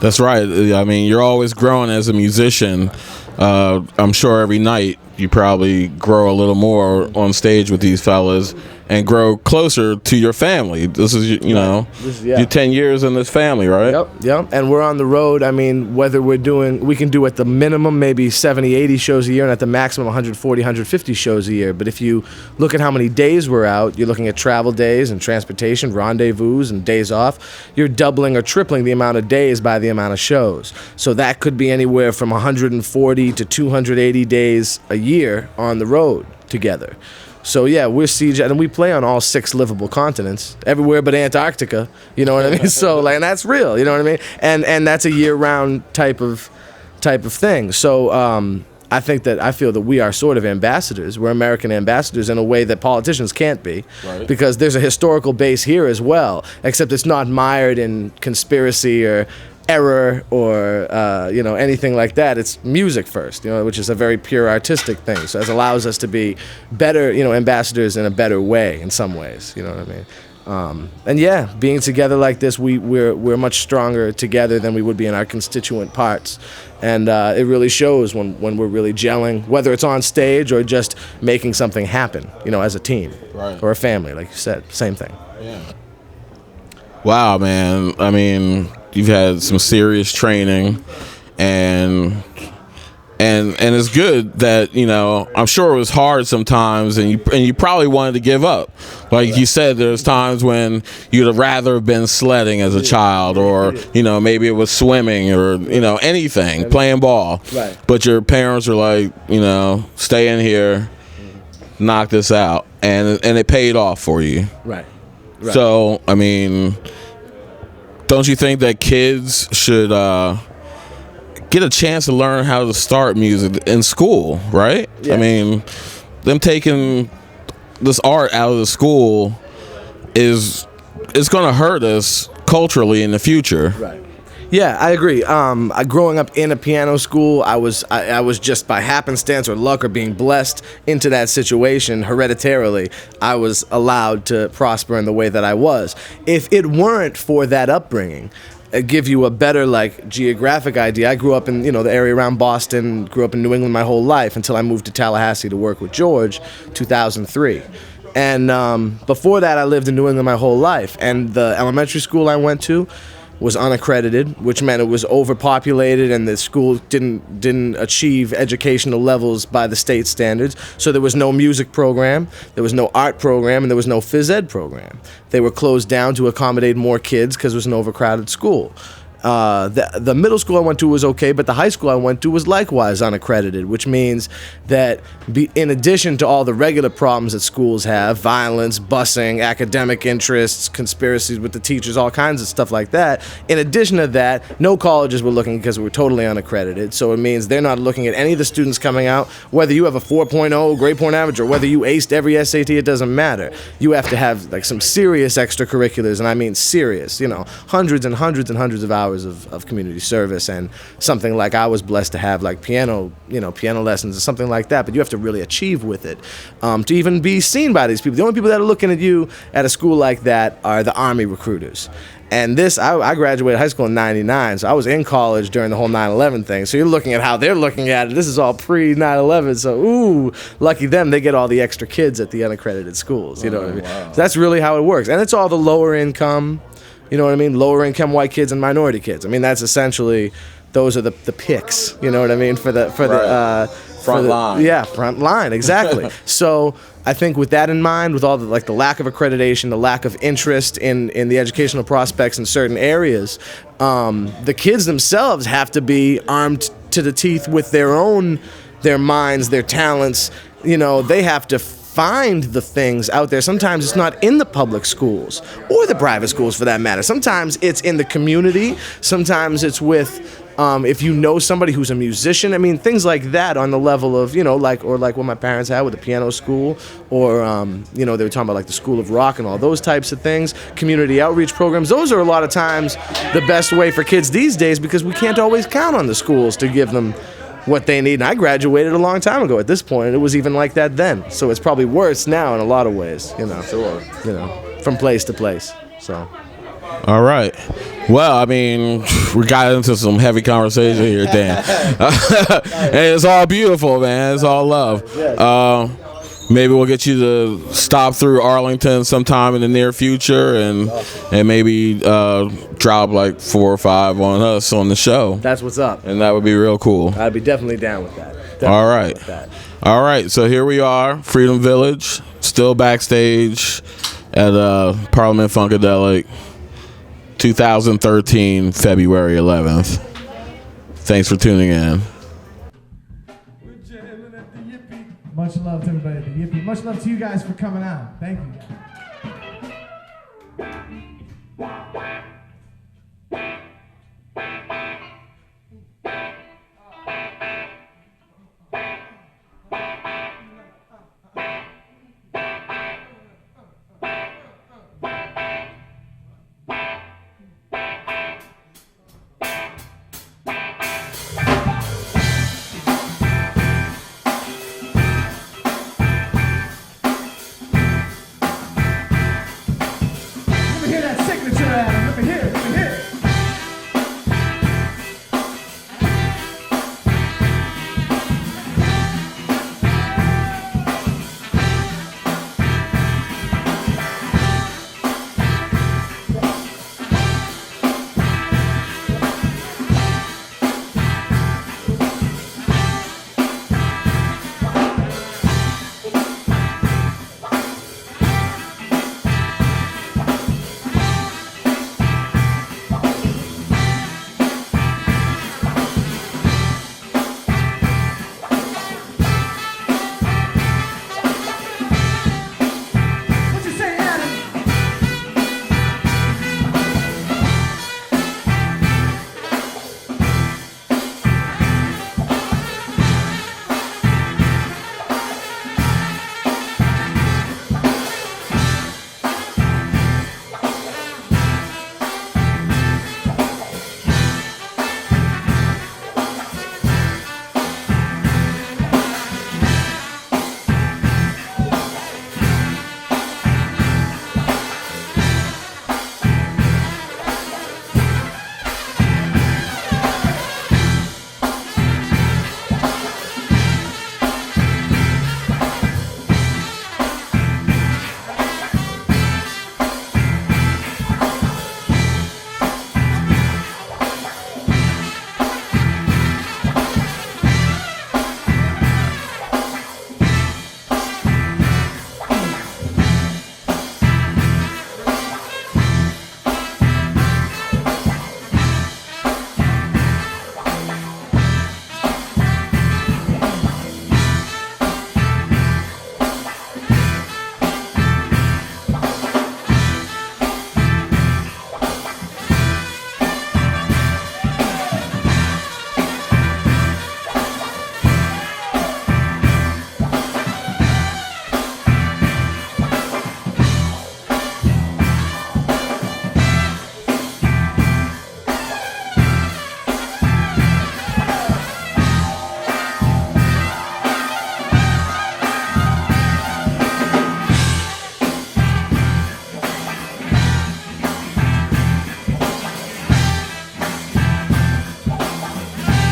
That's right. I mean, you're always growing as a musician. I'm sure every night you probably grow a little more on stage with these fellas and grow closer to your family. This is, you're 10 years in this family, right? Yep. And we're on the road. I mean, whether we can do at the minimum maybe 70, 80 shows a year, and at the maximum 140, 150 shows a year. But if you look at how many days we're out, you're looking at travel days and transportation, rendezvous and days off. You're doubling or tripling the amount of days by the amount of shows. So that could be anywhere from 140 to 280 days a year on the road together. So yeah, we're siege, and we play on all 6 livable continents, everywhere but Antarctica. You know what I mean? So and that's real. You know what I mean? And that's a year-round type of thing. So I feel that we are sort of ambassadors. We're American ambassadors in a way that politicians can't be, right? Because there's a historical base here as well, except it's not mired in conspiracy or error or anything like that. It's music first, which is a very pure artistic thing. So it allows us to be better, ambassadors in a better way in some ways. You know what I mean? And yeah, being together like this, we're much stronger together than we would be in our constituent parts, and it really shows when we're really gelling, whether it's on stage or just making something happen, as a team, right, or a family, like you said, same thing. Yeah. Wow, man. I mean, you've had some serious training, and it's good that, I'm sure it was hard sometimes, and you probably wanted to give up. Like you said, there's times when you'd have rather have been sledding as a child, or maybe it was swimming, or anything, playing ball. Right. But your parents were like, stay in here, knock this out, and it paid off for you. Right. So, I mean, don't you think that kids should get a chance to learn how to start music in school, right? Yeah. I mean, them taking this art out of the school is going to hurt us culturally in the future. Right. Yeah, I agree. Growing up in a piano school, I was just by happenstance or luck or being blessed into that situation hereditarily. I was allowed to prosper in the way that I was. If it weren't for that upbringing, give you a better geographic idea. I grew up in the area around Boston, grew up in New England my whole life until I moved to Tallahassee to work with George, 2003. And before that, I lived in New England my whole life. And the elementary school I went to was unaccredited, which meant it was overpopulated and the school didn't achieve educational levels by the state standards. So there was no music program, there was no art program, and there was no phys ed program. They were closed down to accommodate more kids because it was an overcrowded school. The middle school I went to was okay, but the high school I went to was likewise unaccredited, which means that in addition to all the regular problems that schools have, violence, busing, academic interests, conspiracies with the teachers, all kinds of stuff like that, in addition to that, no colleges were looking because we were totally unaccredited. So it means they're not looking at any of the students coming out, whether you have a 4.0 grade point average or whether you aced every SAT, it doesn't matter. You have to have some serious extracurriculars, and I mean serious, hundreds and hundreds and hundreds of hours of community service, and something like I was blessed to have piano lessons or something like that, but you have to really achieve with it to even be seen by these people. The only people that are looking at you at a school like that are the Army recruiters. And I graduated high school in 99, so I was in college during the whole 9/11 thing. So you're looking at how they're looking at it. This is all pre-9/11, so ooh, lucky them. They get all the extra kids at the unaccredited schools, you know what I mean? Wow. So that's really how it works. And it's all the lower income, lower income white kids and minority kids. I mean, that's essentially, those are the picks, you know what I mean, for the front line. Yeah, front line, exactly. So I think with that in mind, with all the lack of accreditation, the lack of interest in the educational prospects in certain areas, the kids themselves have to be armed to the teeth with their minds, their talents. They have to find the things out there. Sometimes it's not in the public schools or the private schools for that matter. Sometimes it's in the community. Sometimes it's with if you know somebody who's a musician. I mean, things like that on the level of, like what my parents had with the piano school, or, they were talking about the School of Rock and all those types of things, community outreach programs. Those are a lot of times the best way for kids these days, because we can't always count on the schools to give them what they need. And I graduated a long time ago at this point, and it was even like that then. So it's probably worse now in a lot of ways, Sure. From place to place. So. All right. Well, I mean, we got into some heavy conversation here, Dan. And it's all beautiful, man. It's all love. Maybe we'll get you to stop through Arlington sometime in the near future, and maybe drop like 4 or 5 on us on the show. That's what's up. And that would be real cool. I'd be definitely down with that. All right. All right. So here we are, Freedom Village, still backstage at Parliament Funkadelic, 2013, February 11th. Thanks for tuning in. Much love to everybody at the Yippee. Much love to you guys for coming out. Thank you. Let me hear that signature, Adam. Let me hear it. Let me hear it. What you say, Adam?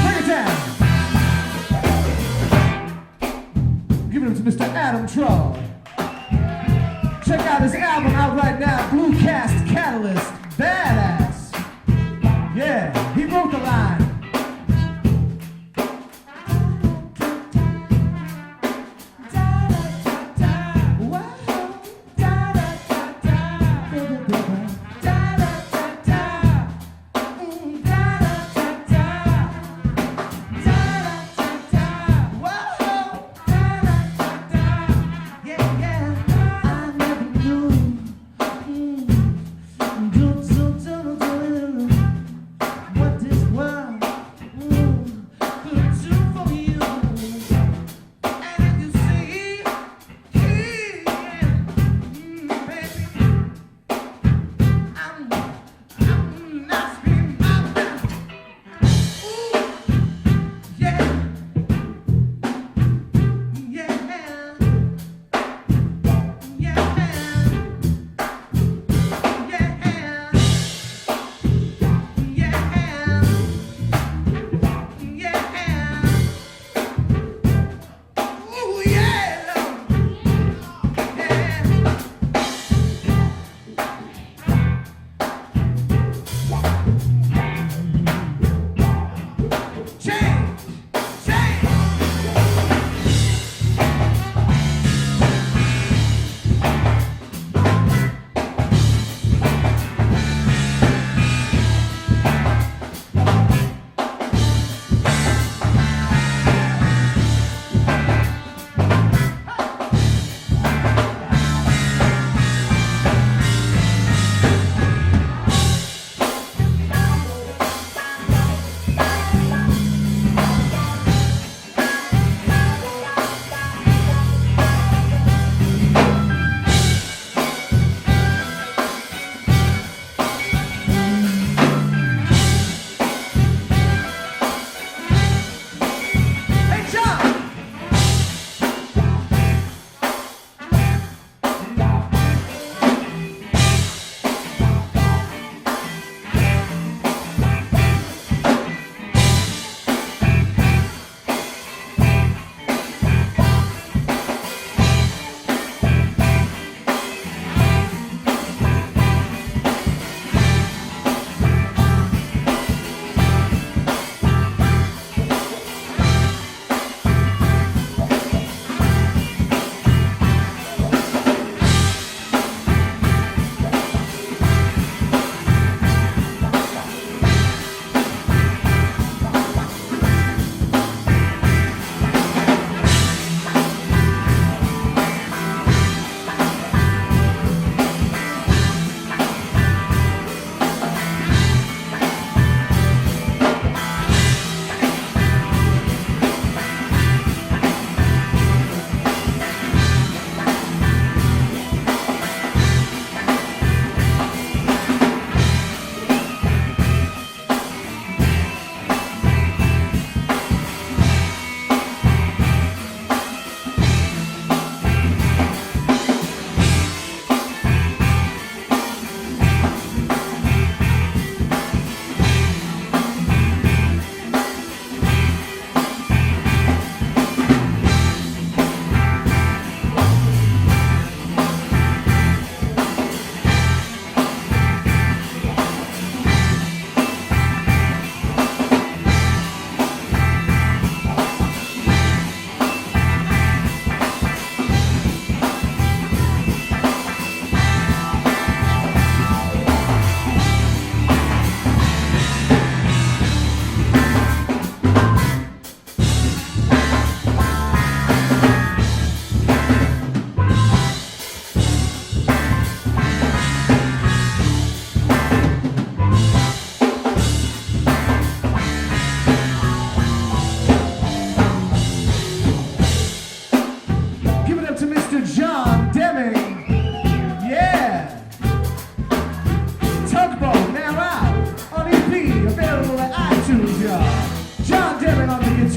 Bring it down. Giving it to Mr. Adam Troll. Check out his album out right now, Blue Cast Catalyst. Badass. Yeah, he wrote the line. What this world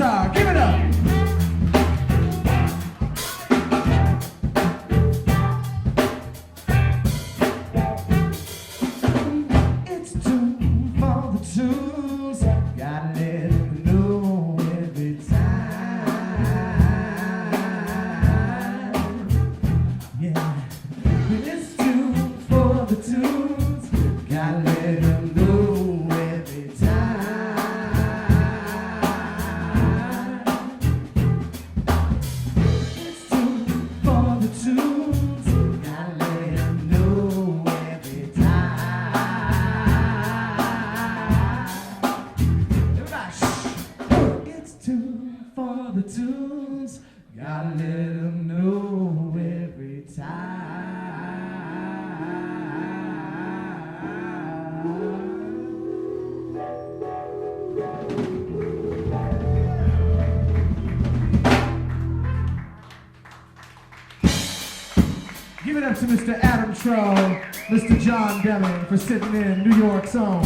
guitar. Give it up. It's tune for the tunes. Gotta let them know every time. Yeah. It's tune for the tunes. Gotta let them know every time. It's tune for the tunes. Gotta let them know every time. Everybody, shh. It's tune for the tunes. Gotta let them know every time. Give it up to Mr. Adam Troll, Mr. John Deming for sitting in New York's own